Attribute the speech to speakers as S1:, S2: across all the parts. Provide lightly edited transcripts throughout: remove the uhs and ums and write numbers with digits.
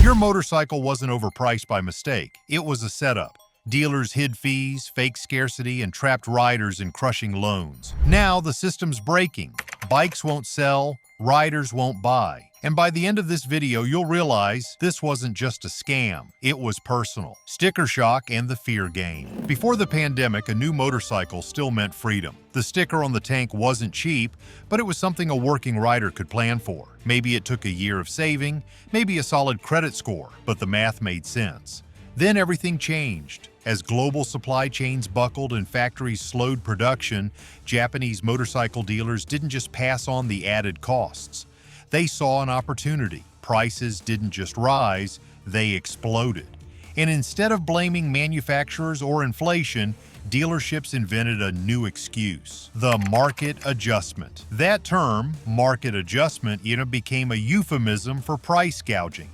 S1: Your motorcycle wasn't overpriced by mistake. It was a setup. Dealers hid fees, faked scarcity, and trapped riders in crushing loans. Now the system's breaking. Bikes won't sell, riders won't buy. And by the end of this video, you'll realize this wasn't just a scam. It was personal. Sticker shock and the fear game. Before the pandemic, a new motorcycle still meant freedom. The sticker on the tank wasn't cheap, but it was something a working rider could plan for. Maybe it took a year of saving, maybe a solid credit score, but the math made sense. Then everything changed. As global supply chains buckled and factories slowed production, Japanese motorcycle dealers didn't just pass on the added costs. They saw an opportunity. Prices didn't just rise, they exploded. And instead of blaming manufacturers or inflation, dealerships invented a new excuse: the market adjustment. That term, market adjustment, became a euphemism for price gouging.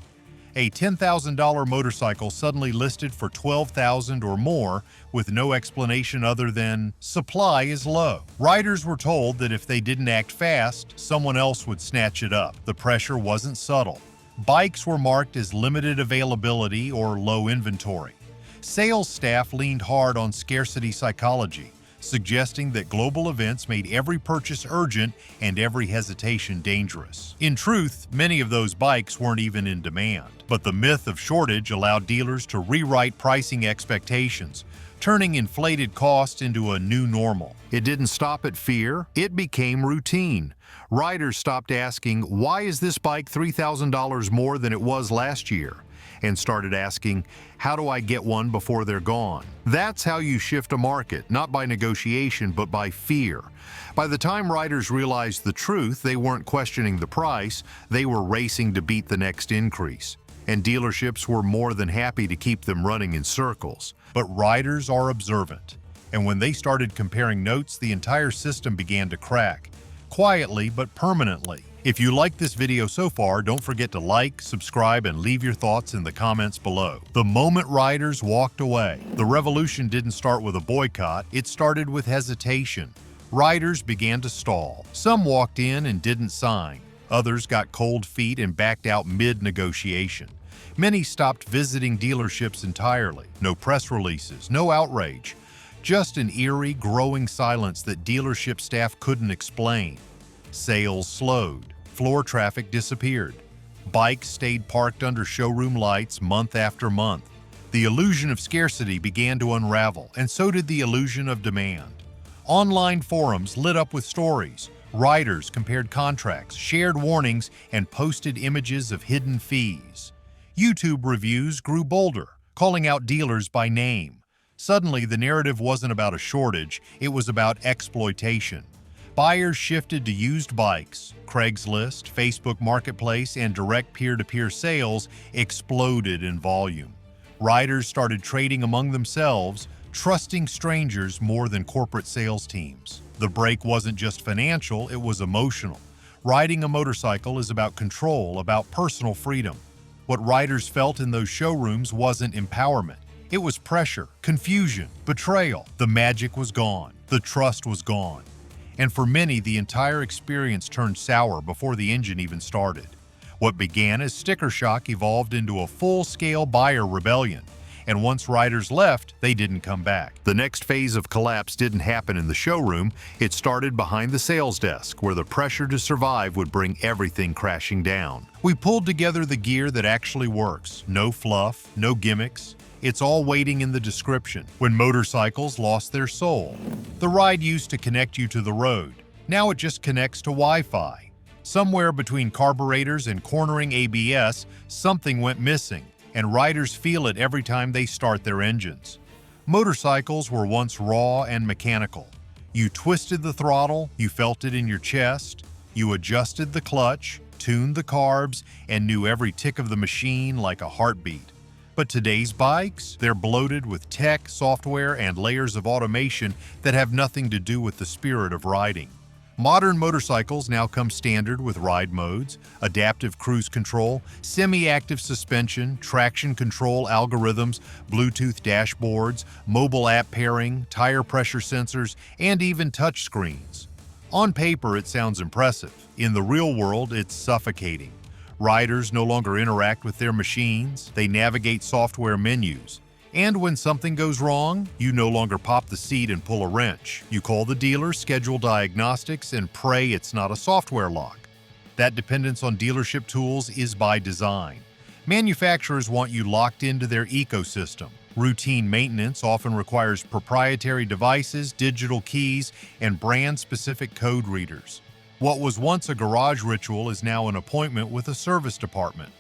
S1: A $10,000 motorcycle suddenly listed for $12,000 or more with no explanation other than supply is low. Riders were told that if they didn't act fast, someone else would snatch it up. The pressure wasn't subtle. Bikes were marked as limited availability or low inventory. Sales staff leaned hard on scarcity psychology, suggesting that global events made every purchase urgent and every hesitation dangerous. In truth, many of those bikes weren't even in demand. But the myth of shortage allowed dealers to rewrite pricing expectations, turning inflated costs into a new normal. It didn't stop at fear, it became routine. Riders stopped asking, "Why is this bike $3,000 more than it was last year?" and started asking, "How do I get one before they're gone?" That's how you shift a market, not by negotiation, but by fear. By the time riders realized the truth, they weren't questioning the price, they were racing to beat the next increase. And dealerships were more than happy to keep them running in circles. But riders are observant. And when they started comparing notes, the entire system began to crack. Quietly, but permanently. If you liked this video so far, don't forget to like, subscribe, and leave your thoughts in the comments below. The moment riders walked away, the revolution didn't start with a boycott, it started with hesitation. Riders began to stall. Some walked in and didn't sign. Others got cold feet and backed out mid-negotiation. Many stopped visiting dealerships entirely. No press releases, no outrage. Just an eerie, growing silence that dealership staff couldn't explain. Sales slowed. Floor traffic disappeared. Bikes stayed parked under showroom lights month after month. The illusion of scarcity began to unravel, and so did the illusion of demand. Online forums lit up with stories. Riders compared contracts, shared warnings, and posted images of hidden fees. YouTube reviews grew bolder, calling out dealers by name. Suddenly, the narrative wasn't about a shortage, it was about exploitation. Buyers shifted to used bikes. Craigslist, Facebook Marketplace, and direct peer-to-peer sales exploded in volume. Riders started trading among themselves, trusting strangers more than corporate sales teams. The break wasn't just financial, it was emotional. Riding a motorcycle is about control, about personal freedom. What riders felt in those showrooms wasn't empowerment. It was pressure, confusion, betrayal. The magic was gone. The trust was gone. And for many, the entire experience turned sour before the engine even started. What began as sticker shock evolved into a full-scale buyer rebellion. And once riders left, they didn't come back. The next phase of collapse didn't happen in the showroom. It started behind the sales desk, where the pressure to survive would bring everything crashing down. We pulled together the gear that actually works. No fluff, no gimmicks. It's all waiting in the description. When motorcycles lost their soul. The ride used to connect you to the road. Now it just connects to Wi-Fi. Somewhere between carburetors and cornering ABS, something went missing, and riders feel it every time they start their engines. Motorcycles were once raw and mechanical. You twisted the throttle, you felt it in your chest, you adjusted the clutch, tuned the carbs, and knew every tick of the machine like a heartbeat. But today's bikes, they're bloated with tech, software, and layers of automation that have nothing to do with the spirit of riding. Modern motorcycles now come standard with ride modes, adaptive cruise control, semi-active suspension, traction control algorithms, Bluetooth dashboards, mobile app pairing, tire pressure sensors, and even touchscreens. On paper, it sounds impressive. In the real world, it's suffocating. Riders no longer interact with their machines, they navigate software menus. And when something goes wrong, you no longer pop the seat and pull a wrench. You call the dealer, schedule diagnostics, and pray it's not a software lock. That dependence on dealership tools is by design. Manufacturers want you locked into their ecosystem. Routine maintenance often requires proprietary devices, digital keys, and brand-specific code readers. What was once a garage ritual is now an appointment with a service department.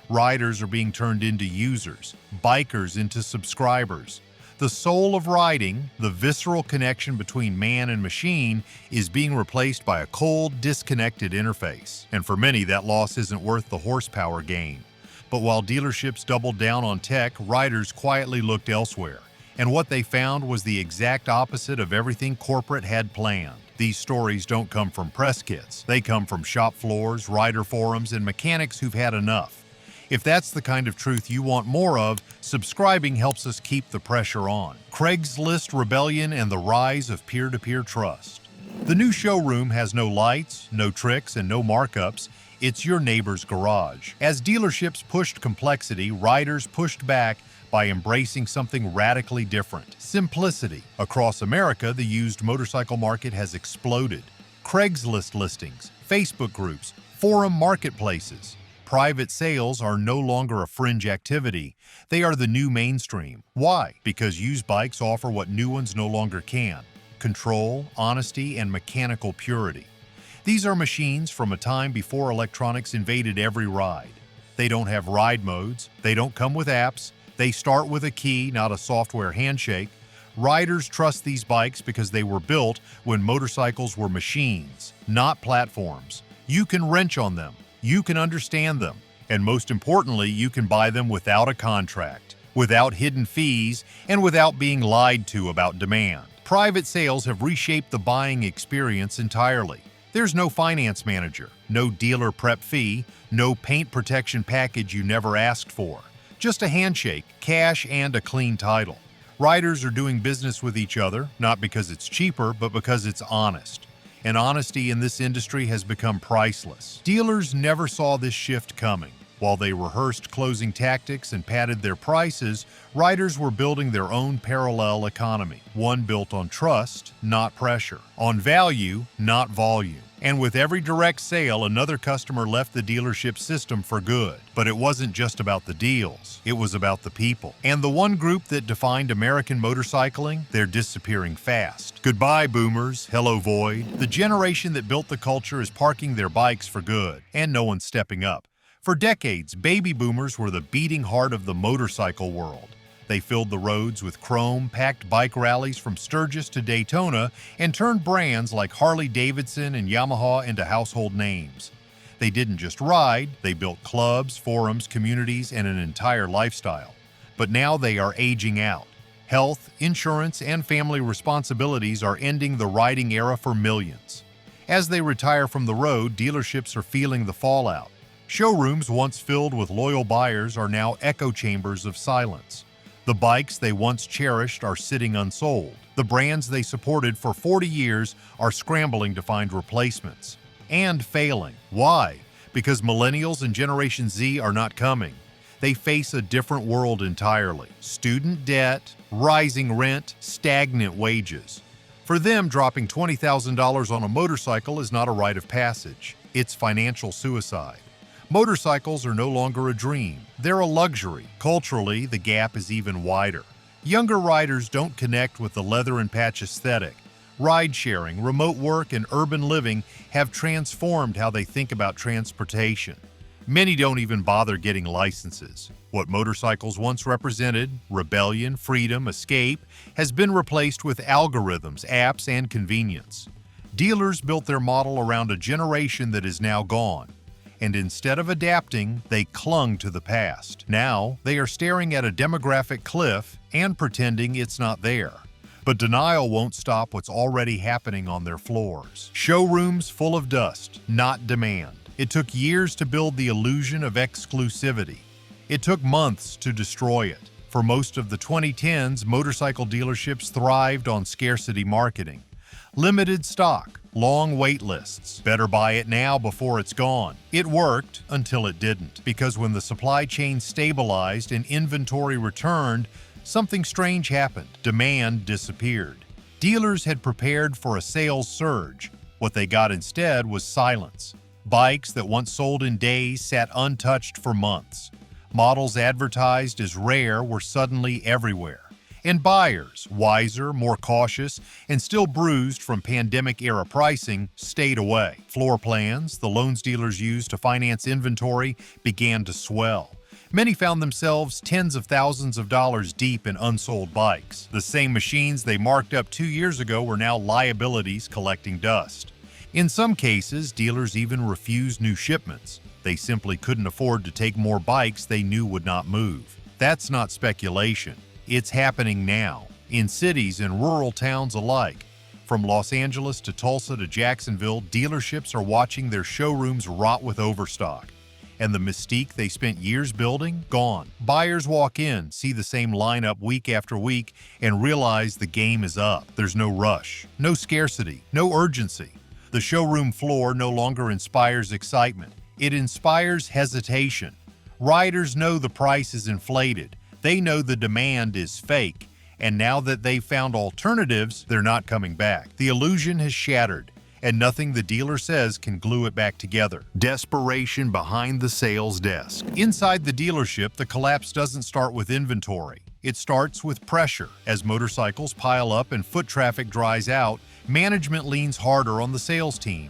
S1: Riders are being turned into users, bikers into subscribers. The soul of riding, the visceral connection between man and machine, is being replaced by a cold, disconnected interface. And for many, that loss isn't worth the horsepower gain. But while dealerships doubled down on tech, riders quietly looked elsewhere. And what they found was the exact opposite of everything corporate had planned. These stories don't come from press kits. They come from shop floors, rider forums, and mechanics who've had enough. If that's the kind of truth you want more of, subscribing helps us keep the pressure on. Craigslist rebellion and the rise of peer-to-peer trust. The new showroom has no lights, no tricks, and no markups. It's your neighbor's garage. As dealerships pushed complexity, riders pushed back by embracing something radically different: simplicity. Across America, the used motorcycle market has exploded. Craigslist listings, Facebook groups, forum marketplaces. Private sales are no longer a fringe activity. They are the new mainstream. Why? Because used bikes offer what new ones no longer can: control, honesty, and mechanical purity. These are machines from a time before electronics invaded every ride. They don't have ride modes, they don't come with apps, they start with a key, not a software handshake. Riders trust these bikes because they were built when motorcycles were machines, not platforms. You can wrench on them, you can understand them, and most importantly, you can buy them without a contract, without hidden fees, and without being lied to about demand. Private sales have reshaped the buying experience entirely. There's no finance manager, no dealer prep fee, no paint protection package you never asked for. Just a handshake, cash, and a clean title. Riders are doing business with each other, not because it's cheaper, but because it's honest. And honesty in this industry has become priceless. Dealers never saw this shift coming. While they rehearsed closing tactics and padded their prices, riders were building their own parallel economy, one built on trust, not pressure, on value, not volume. And with every direct sale, another customer left the dealership system for good. But it wasn't just about the deals, it was about the people. And the one group that defined American motorcycling, they're disappearing fast. Goodbye, boomers, hello void. The generation that built the culture is parking their bikes for good, and no one's stepping up. For decades, baby boomers were the beating heart of the motorcycle world. They filled the roads with chrome, packed bike rallies from Sturgis to Daytona, and turned brands like Harley-Davidson and Yamaha into household names. They didn't just ride, they built clubs, forums, communities, and an entire lifestyle. But now they are aging out. Health, insurance, and family responsibilities are ending the riding era for millions. As they retire from the road, dealerships are feeling the fallout. Showrooms once filled with loyal buyers are now echo chambers of silence. The bikes they once cherished are sitting unsold. The brands they supported for 40 years are scrambling to find replacements. And failing. Why? Because millennials and Generation Z are not coming. They face a different world entirely. Student debt, rising rent, stagnant wages. For them, dropping $20,000 on a motorcycle is not a rite of passage. It's financial suicide. Motorcycles are no longer a dream. They're a luxury. Culturally, the gap is even wider. Younger riders don't connect with the leather and patch aesthetic. Ride-sharing, remote work, and urban living have transformed how they think about transportation. Many don't even bother getting licenses. What motorcycles once represented, rebellion, freedom, escape, has been replaced with algorithms, apps, and convenience. Dealers built their model around a generation that is now gone. And instead of adapting, they clung to the past. Now, they are staring at a demographic cliff and pretending it's not there. But denial won't stop what's already happening on their floors. Showrooms full of dust, not demand. It took years to build the illusion of exclusivity. It took months to destroy it. For most of the 2010s, motorcycle dealerships thrived on scarcity marketing. Limited stock, long wait lists. Better buy it now before it's gone. It worked until it didn't, because when the supply chain stabilized and inventory returned, something strange happened. Demand disappeared. Dealers had prepared for a sales surge. What they got instead was silence. Bikes that once sold in days sat untouched for months. Models advertised as rare were suddenly everywhere. And buyers, wiser, more cautious, and still bruised from pandemic-era pricing, stayed away. Floor plans, the loans dealers used to finance inventory, began to swell. Many found themselves tens of thousands of dollars deep in unsold bikes. The same machines they marked up 2 years ago were now liabilities collecting dust. In some cases, dealers even refused new shipments. They simply couldn't afford to take more bikes they knew would not move. That's not speculation. It's happening now, in cities and rural towns alike. From Los Angeles to Tulsa to Jacksonville, dealerships are watching their showrooms rot with overstock. And the mystique they spent years building, gone. Buyers walk in, see the same lineup week after week, and realize the game is up. There's no rush, no scarcity, no urgency. The showroom floor no longer inspires excitement. It inspires hesitation. Riders know the price is inflated. They know the demand is fake. And now that they've found alternatives, they're not coming back. The illusion has shattered, and nothing the dealer says can glue it back together. Desperation behind the sales desk. Inside the dealership, the collapse doesn't start with inventory. It starts with pressure. As motorcycles pile up and foot traffic dries out, management leans harder on the sales team.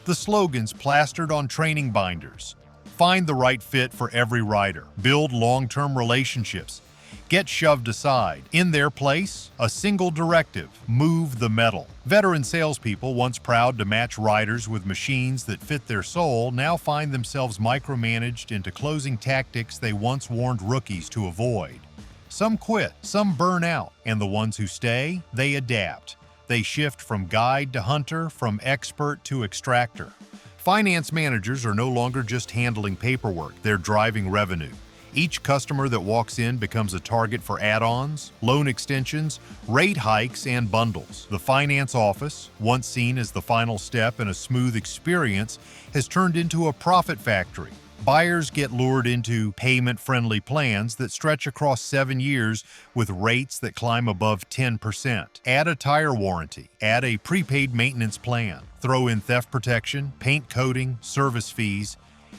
S1: The slogans plastered on training binders. Find the right fit for every rider. Build long-term relationships. Get shoved aside. In their place, a single directive: move the metal. Veteran salespeople, once proud to match riders with machines that fit their soul, now find themselves micromanaged into closing tactics they once warned rookies to avoid. Some quit, some burn out, and the ones who stay, they adapt. They shift from guide to hunter, from expert to extractor. Finance managers are no longer just handling paperwork, they're driving revenue. Each customer that walks in becomes a target for add-ons, loan extensions, rate hikes, and bundles. The finance office, once seen as the final step in a smooth experience, has turned into a profit factory. Buyers get lured into payment-friendly plans that stretch across 7 years with rates that climb above 10%. Add a tire warranty. Add a prepaid maintenance plan. Throw in theft protection, paint coating, service fees.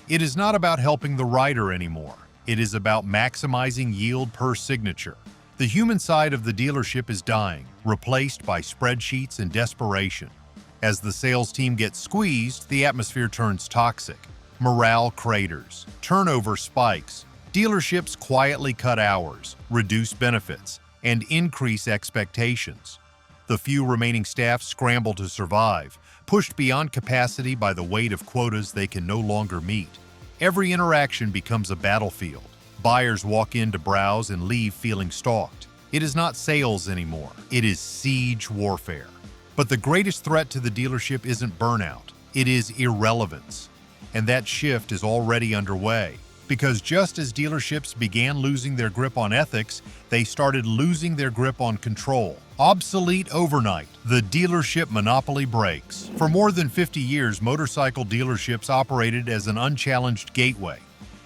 S1: It is not about helping the rider anymore. It is about maximizing yield per signature. The human side of the dealership is dying, replaced by spreadsheets and desperation. As the sales team gets squeezed, the atmosphere turns toxic. Morale craters, turnover spikes, dealerships quietly cut hours, reduce benefits, and increase expectations. The few remaining staff scramble to survive, pushed beyond capacity by the weight of quotas they can no longer meet. Every interaction becomes a battlefield. Buyers walk in to browse and leave feeling stalked. It is not sales anymore, it is siege warfare. But the greatest threat to the dealership isn't burnout, it is irrelevance. And that shift is already underway, because just as dealerships began losing their grip on ethics, they started losing their grip on control. Obsolete overnight, the dealership monopoly breaks. For more than 50 years, motorcycle dealerships operated as an unchallenged gateway.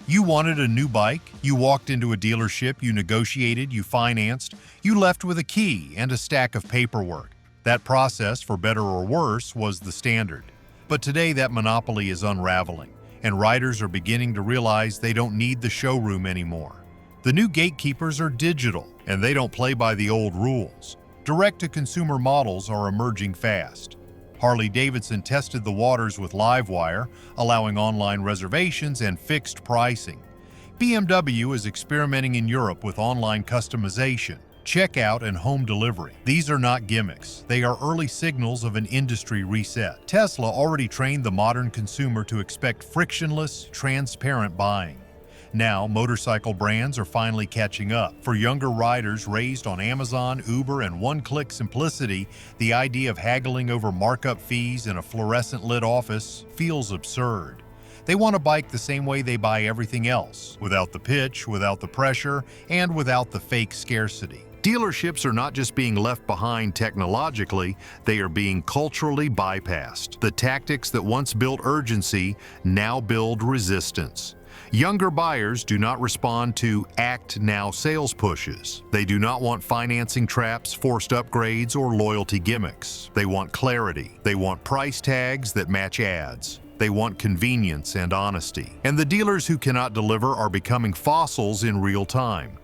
S1: You wanted a new bike, you walked into a dealership, you negotiated, you financed, you left with a key and a stack of paperwork. That process, for better or worse, was the standard. But today that monopoly is unraveling, and riders are beginning to realize they don't need the showroom anymore. The new gatekeepers are digital, and they don't play by the old rules. Direct-to-consumer models are emerging fast. Harley-Davidson tested the waters with Livewire, allowing online reservations and fixed pricing. BMW is experimenting in Europe with online customization, checkout, and home delivery. These are not gimmicks. They are early signals of an industry reset. Tesla already trained the modern consumer to expect frictionless, transparent buying. Now, motorcycle brands are finally catching up. For younger riders raised on Amazon, Uber, and one-click simplicity, the idea of haggling over markup fees in a fluorescent-lit office feels absurd. They want a bike the same way they buy everything else, without the pitch, without the pressure, and without the fake scarcity. Dealerships are not just being left behind technologically, they are being culturally bypassed. The tactics that once built urgency now build resistance. Younger buyers do not respond to act now sales pushes. They do not want financing traps, forced upgrades, or loyalty gimmicks. They want clarity. They want price tags that match ads. They want convenience and honesty. And the dealers who cannot deliver are becoming fossils in real time.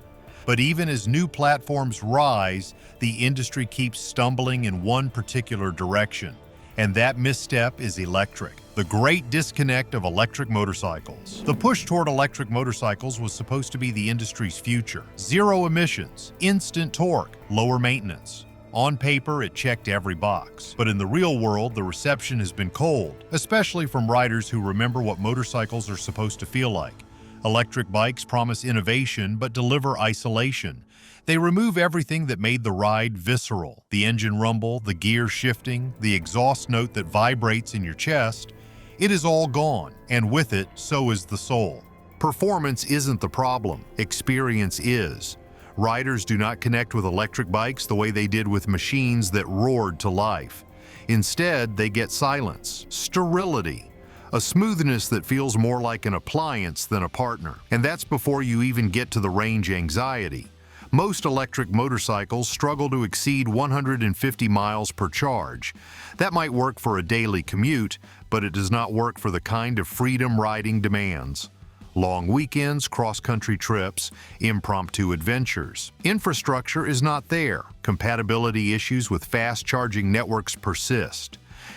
S1: But even as new platforms rise, the industry keeps stumbling in one particular direction, and that misstep is electric. The great disconnect of electric motorcycles. The push toward electric motorcycles was supposed to be the industry's future. Zero emissions, instant torque, lower maintenance. On paper, it checked every box. But in the real world, the reception has been cold, especially from riders who remember what motorcycles are supposed to feel like. Electric bikes promise innovation but deliver isolation. They remove everything that made the ride visceral. The engine rumble, the gear shifting, the exhaust note that vibrates in your chest. It is all gone, and with it, so is the soul. Performance isn't the problem, experience is. Riders do not connect with electric bikes the way they did with machines that roared to life. Instead, they get silence, sterility, a smoothness that feels more like an appliance than a partner. And that's before you even get to the range anxiety. Most electric motorcycles struggle to exceed 150 miles per charge. That might work for a daily commute, but it does not work for the kind of freedom riding demands. Long weekends, cross-country trips, impromptu adventures. Infrastructure is not there. Compatibility issues with fast charging networks persist.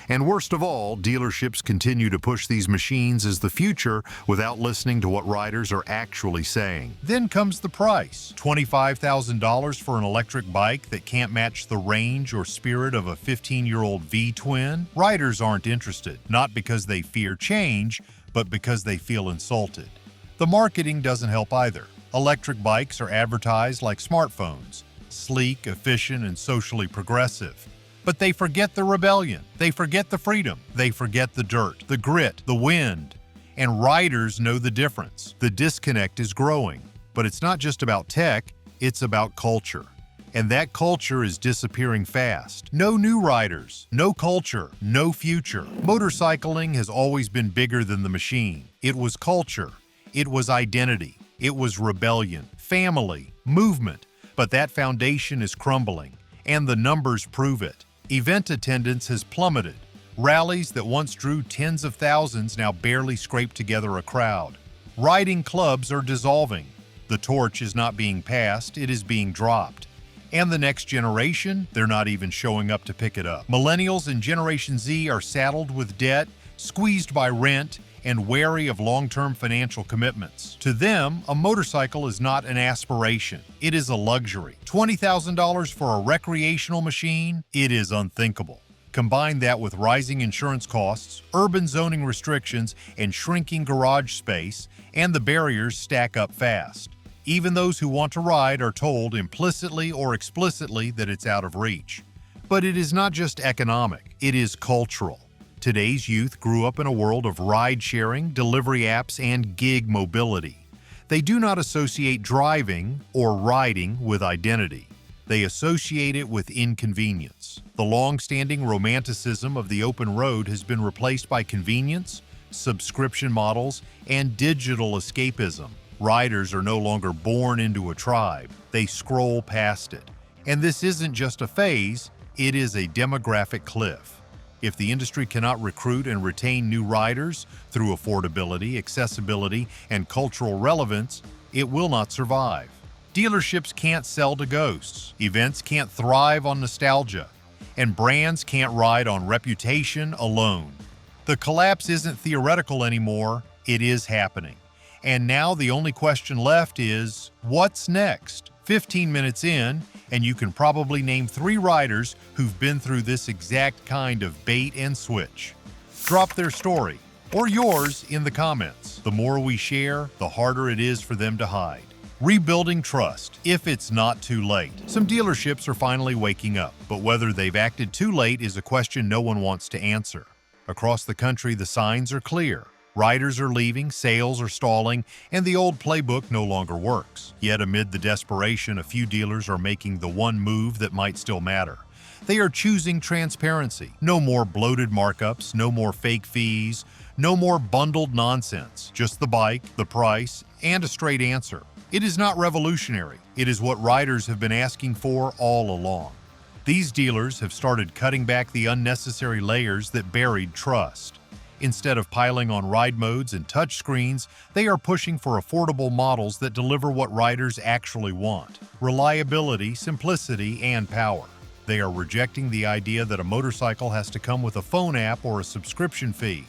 S1: And worst of all, dealerships continue to push these machines as the future without listening to what riders are actually saying. Then comes the price. $25,000 for an electric bike that can't match the range or spirit of a 15-year-old V-twin? Riders aren't interested, not because they fear change, but because they feel insulted. The marketing doesn't help either. Electric bikes are advertised like smartphones, sleek, efficient, and socially progressive. But they forget the rebellion, they forget the freedom, they forget the dirt, the grit, the wind. And riders know the difference. The disconnect is growing. But it's not just about tech, it's about culture. And that culture is disappearing fast. No new riders, no culture, no future. Motorcycling has always been bigger than the machine. It was culture, it was identity, it was rebellion, family, movement. But that foundation is crumbling, and the numbers prove it. Event attendance has plummeted. Rallies that once drew tens of thousands now barely scrape together a crowd. Riding clubs are dissolving. The torch is not being passed, it is being dropped. And the next generation, they're not even showing up to pick it up. Millennials and Generation Z are saddled with debt, squeezed by rent, and wary of long-term financial commitments. To them, a motorcycle is not an aspiration. It is a luxury. $20,000 for a recreational machine? It is unthinkable. Combine that with rising insurance costs, urban zoning restrictions, and shrinking garage space, and the barriers stack up fast. Even those who want to ride are told implicitly or explicitly that it's out of reach. But it is not just economic, it is cultural. Today's youth grew up in a world of ride-sharing, delivery apps, and gig mobility. They do not associate driving or riding with identity. They associate it with inconvenience. The long-standing romanticism of the open road has been replaced by convenience, subscription models, and digital escapism. Riders are no longer born into a tribe. They scroll past it. And this isn't just a phase, it is a demographic cliff. If the industry cannot recruit and retain new riders through affordability, accessibility, and cultural relevance, it will not survive. Dealerships can't sell to ghosts, events can't thrive on nostalgia, and brands can't ride on reputation alone. The collapse isn't theoretical anymore, it is happening. And now the only question left is, what's next? 15 minutes in, and you can probably name 3 riders who've been through this exact kind of bait and switch. Drop their story, or yours, in the comments. The more we share, the harder it is for them to hide. Rebuilding trust, if it's not too late. Some dealerships are finally waking up, but whether they've acted too late is a question no one wants to answer. Across the country, the signs are clear. Riders are leaving, sales are stalling, and the old playbook no longer works. Yet amid the desperation, a few dealers are making the one move that might still matter. They are choosing transparency. No more bloated markups, no more fake fees, no more bundled nonsense. Just the bike, the price, and a straight answer. It is not revolutionary. It is what riders have been asking for all along. These dealers have started cutting back the unnecessary layers that buried trust. Instead of piling on ride modes and touchscreens, they are pushing for affordable models that deliver what riders actually want: reliability, simplicity, and power. They are rejecting the idea that a motorcycle has to come with a phone app or a subscription fee.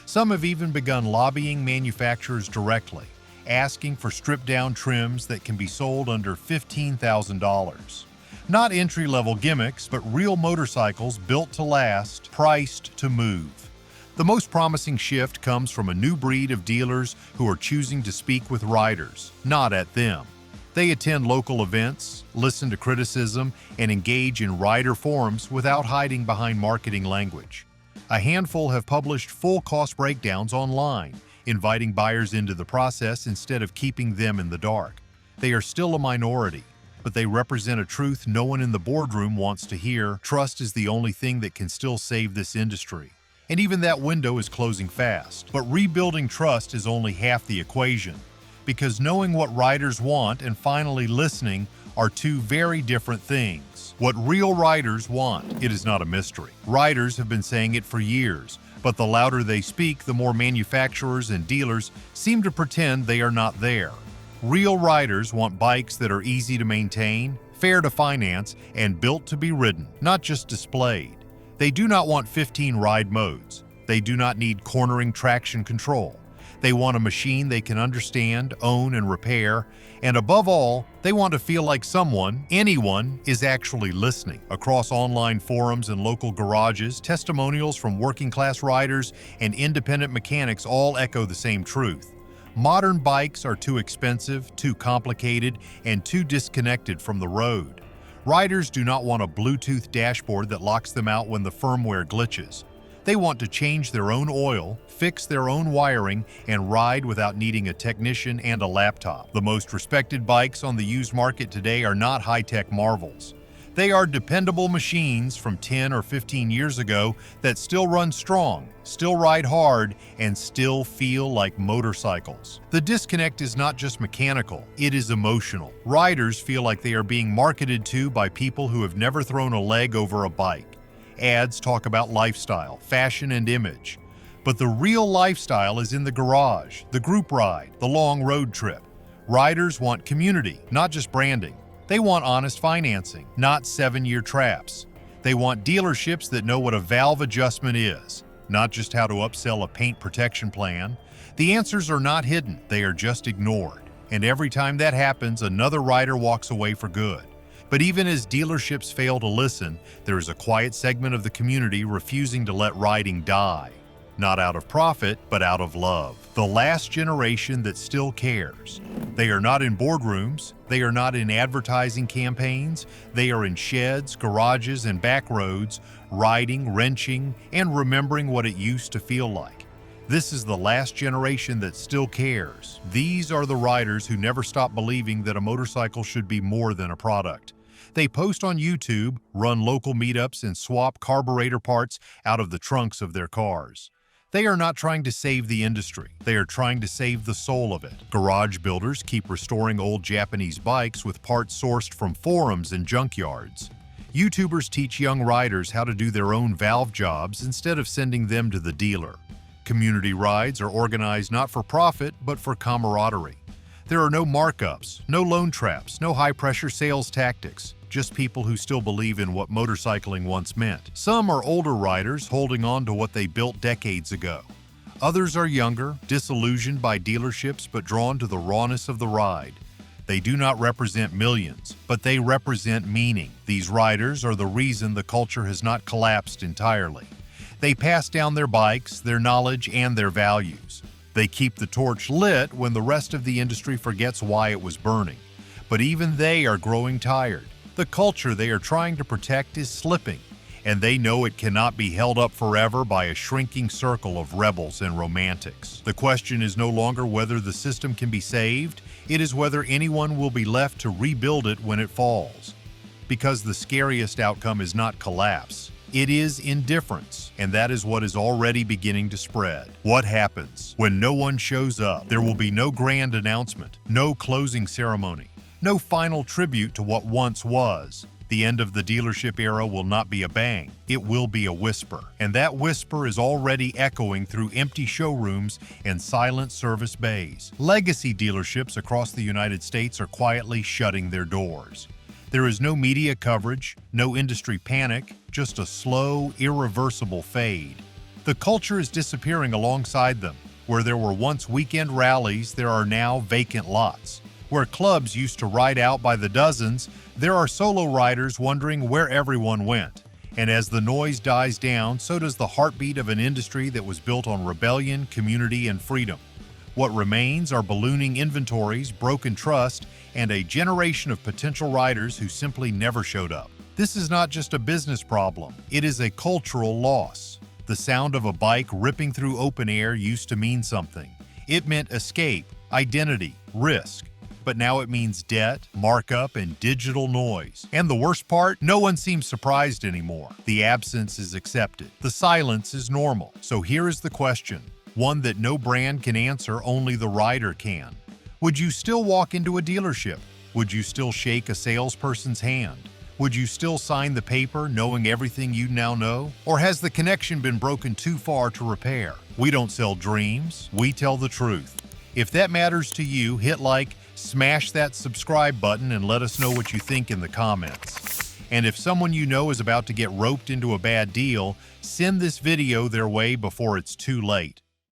S1: Some have even begun lobbying manufacturers directly, asking for stripped-down trims that can be sold under $15,000. Not entry-level gimmicks, but real motorcycles built to last, priced to move. The most promising shift comes from a new breed of dealers who are choosing to speak with riders, not at them. They attend local events, listen to criticism, and engage in rider forums without hiding behind marketing language. A handful have published full cost breakdowns online, inviting buyers into the process instead of keeping them in the dark. They are still a minority, but they represent a truth no one in the boardroom wants to hear. Trust is the only thing that can still save this industry. And even that window is closing fast. But rebuilding trust is only half the equation, because knowing what riders want and finally listening are two very different things. What real riders want, it is not a mystery. Riders have been saying it for years, but the louder they speak, the more manufacturers and dealers seem to pretend they are not there. Real riders want bikes that are easy to maintain, fair to finance, and built to be ridden, not just displayed. They do not want 15 ride modes. They do not need cornering traction control. They want a machine they can understand, own, and repair. And above all, they want to feel like someone, anyone, is actually listening. Across online forums and local garages, testimonials from working-class riders and independent mechanics all echo the same truth. Modern bikes are too expensive, too complicated, and too disconnected from the road. Riders do not want a Bluetooth dashboard that locks them out when the firmware glitches. They want to change their own oil, fix their own wiring, and ride without needing a technician and a laptop. The most respected bikes on the used market today are not high-tech marvels. They are dependable machines from 10 or 15 years ago that still run strong, still ride hard, and still feel like motorcycles. The disconnect is not just mechanical, it is emotional. Riders feel like they are being marketed to by people who have never thrown a leg over a bike. Ads talk about lifestyle, fashion, and image. But the real lifestyle is in the garage, the group ride, the long road trip. Riders want community, not just branding. They want honest financing, not 7-year traps. They want dealerships that know what a valve adjustment is, not just how to upsell a paint protection plan. The answers are not hidden, they are just ignored. And every time that happens, another rider walks away for good. But even as dealerships fail to listen, there is a quiet segment of the community refusing to let riding die. Not out of profit, but out of love. The last generation that still cares. They are not in boardrooms, they are not in advertising campaigns, they are in sheds, garages, and back roads, riding, wrenching, and remembering what it used to feel like. This is the last generation that still cares. These are the riders who never stop believing that a motorcycle should be more than a product. They post on YouTube, run local meetups, and swap carburetor parts out of the trunks of their cars. They are not trying to save the industry. They are trying to save the soul of it. Garage builders keep restoring old Japanese bikes with parts sourced from forums and junkyards. YouTubers teach young riders how to do their own valve jobs instead of sending them to the dealer. Community rides are organized not for profit, but for camaraderie. There are no markups, no loan traps, no high-pressure sales tactics. Just people who still believe in what motorcycling once meant. Some are older riders holding on to what they built decades ago. Others are younger, disillusioned by dealerships but drawn to the rawness of the ride. They do not represent millions, but they represent meaning. These riders are the reason the culture has not collapsed entirely. They pass down their bikes, their knowledge, and their values. They keep the torch lit when the rest of the industry forgets why it was burning. But even they are growing tired. The culture they are trying to protect is slipping, and they know it cannot be held up forever by a shrinking circle of rebels and romantics. The question is no longer whether the system can be saved, it is whether anyone will be left to rebuild it when it falls. Because the scariest outcome is not collapse, it is indifference, and that is what is already beginning to spread. What happens when no one shows up? There will be no grand announcement, no closing ceremony, no final tribute to what once was. The end of the dealership era will not be a bang, it will be a whisper. And that whisper is already echoing through empty showrooms and silent service bays. Legacy dealerships across the United States are quietly shutting their doors. There is no media coverage, no industry panic, just a slow, irreversible fade. The culture is disappearing alongside them. Where there were once weekend rallies, there are now vacant lots. Where clubs used to ride out by the dozens, there are solo riders wondering where everyone went. And as the noise dies down, so does the heartbeat of an industry that was built on rebellion, community, and freedom. What remains are ballooning inventories, broken trust, and a generation of potential riders who simply never showed up. This is not just a business problem, it is a cultural loss. The sound of a bike ripping through open air used to mean something. It meant escape, identity, risk. But now it means debt, markup, and digital noise. And the worst part, no one seems surprised anymore. The absence is accepted. The silence is normal. So here is the question, one that no brand can answer, only the rider can. Would you still walk into a dealership? Would you still shake a salesperson's hand? Would you still sign the paper knowing everything you now know? Or has the connection been broken too far to repair? We don't sell dreams, we tell the truth. If that matters to you, hit like, smash that subscribe button, and let us know what you think in the comments. And if someone you know is about to get roped into a bad deal, send this video their way before it's too late.